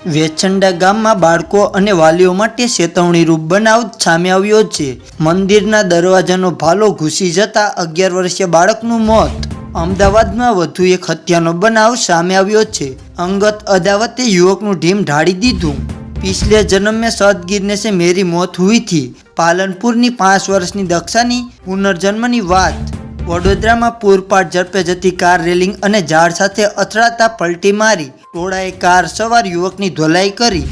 વેચંડા ગામમાં બાળકો અને વાલીઓ માટે ચેતવણીરૂપ બનાવ સામે આવ્યો છે। મંદિરના દરવાજાનો ભાલો ઘૂસી જતા 11 વર્ષીય બાળકનું મોત। અમદાવાદમાં વધુ એક હત્યાનો બનાવ સામે આવ્યો છે। અંગત અદાવતે યુવકનું ઢીમ ઢાળી દીધું। पिछले जन्म में सदगिरने से मेरी मौत हुई थी। पालनपुરની 5 વર્ષની દક્ષાની પુનર્જન્મની વાત। વડોદરામાં પૂરપાટ ઝડપે જતી કાર રેલિંગ અને ઝાડ સાથે અથડાતા પલટી મારી ટોળાએ કાર સવાર યુવકની ધોલાઈ કરી।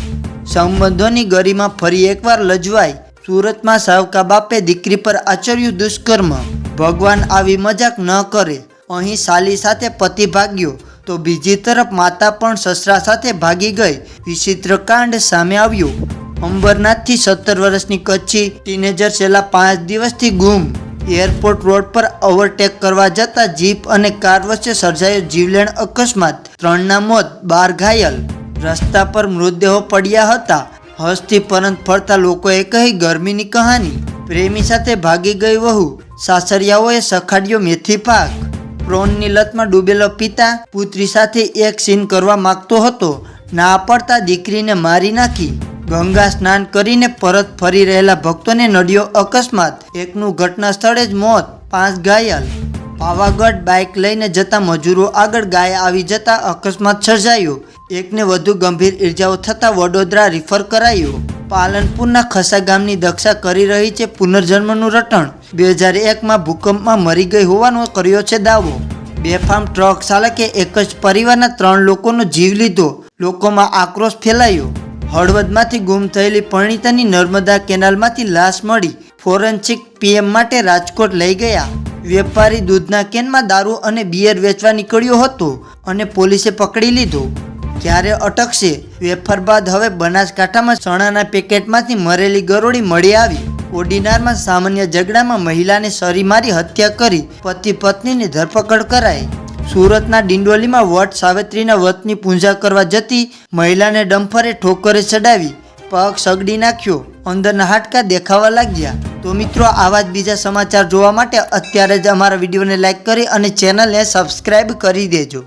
સંબંધોની ગરીમાં ફરી એકવાર લજવાઈ। સુરતમાં સાવકા બાપે દીકરી પર આચર્યું દુષ્કર્મ। ભગવાન આવી મજાક ન કરે। અહીં સાલી સાથે પતિ ભાગ્યો તો બીજી તરફ માતા પણ સસરા સાથે ભાગી ગઈ। વિચિત્ર કાંડ સામે આવ્યો। અંબરનાથથી 17 વર્ષની કચ્છી ટીનેજર છેલ્લા 5 દિવસથી ગુમ। એરપોર્ટ રોડ પર ઓવરટેક કરવા જતા જીપ અને કાર વચ્ચે સર્જાયો જીવલેણ અકસ્માત। 3ના મોત, 12 ઘાયલ। રસ્તા પર મૃતદેહો પડ્યા હતા। હસ્તી પરંત ફરતા લોકોએ કહી ગરમીની કહાની। પ્રેમી સાથે ભાગી ગઈ વહુ, સાસરિયાઓએ સખાડ્યો મેથી પાક। પ્રોનની લતમાં ડૂબેલો પિતા પુત્રી સાથે એક સીન કરવા માંગતો હતો, ના પડતા દીકરીને મારી નાખી। ગંગા સ્નાન કરીને પરત ફરી રહેલા ભક્તોને નડ્યો અકસ્માત। એકનું ઘટના સ્થળે જ મોત, 5 ઘાયલ। પાવાગઢ બાઇક લઈને જતા મજૂરો આગળ ગાય આવી જતા અકસ્માત સર્જાયો। એકને વધુ ગંભીર ઇજાઓ થતા વડોદરા રિફર કરાયો। પાલનપુરના ખસા ગામની દક્ષા કરી રહી છે પુનર્જન્મનું રટણ। 2001માં ભૂકંપમાં મરી ગઈ હોવાનો કર્યો છે દાવો। બેફામ ટ્રક ચાલકે એક જ પરિવારના 3 લોકોનો જીવ લીધો। લોકોમાં આક્રોશ ફેલાયો। હળવદમાંથી ગુમ થયેલી પરિણીતાની નર્મદા કેનાલમાંથી લાશ મળી। ફોરેન્સિક પીએમ માટે રાજકોટ લઈ ગયા। વેપારી દૂધના કેનમાં દારૂ અને બિયર વેચવા નીકળ્યો હતો અને પોલીસે પકડી લીધો। ક્યારે અટકશે? વેફર બાદ હવે બનાસકાંઠામાં ચણાના પેકેટમાંથી મરેલી ગરોળી મળી આવી। ઓડીનારમાં સામાન્ય ઝઘડામાં મહિલાને સરી મારી હત્યા કરી પતિ પત્નીની ધરપકડ કરાઈ। સુરતના ડિંડોલીમાં વટ સાવિત્રીના વ્રતની પૂજા કરવા જતી મહિલાને ડમ્ફરે ઠોકરે ચડાવી, પગ સગડી નાખ્યો, અંદરના હાડકા દેખાવા લાગ્યા। તો મિત્રો, આવા જ બીજા સમાચાર જોવા માટે અત્યારે જ અમારા વિડીયોને લાઈક કરી અને ચેનલને સબસ્ક્રાઈબ કરી દેજો।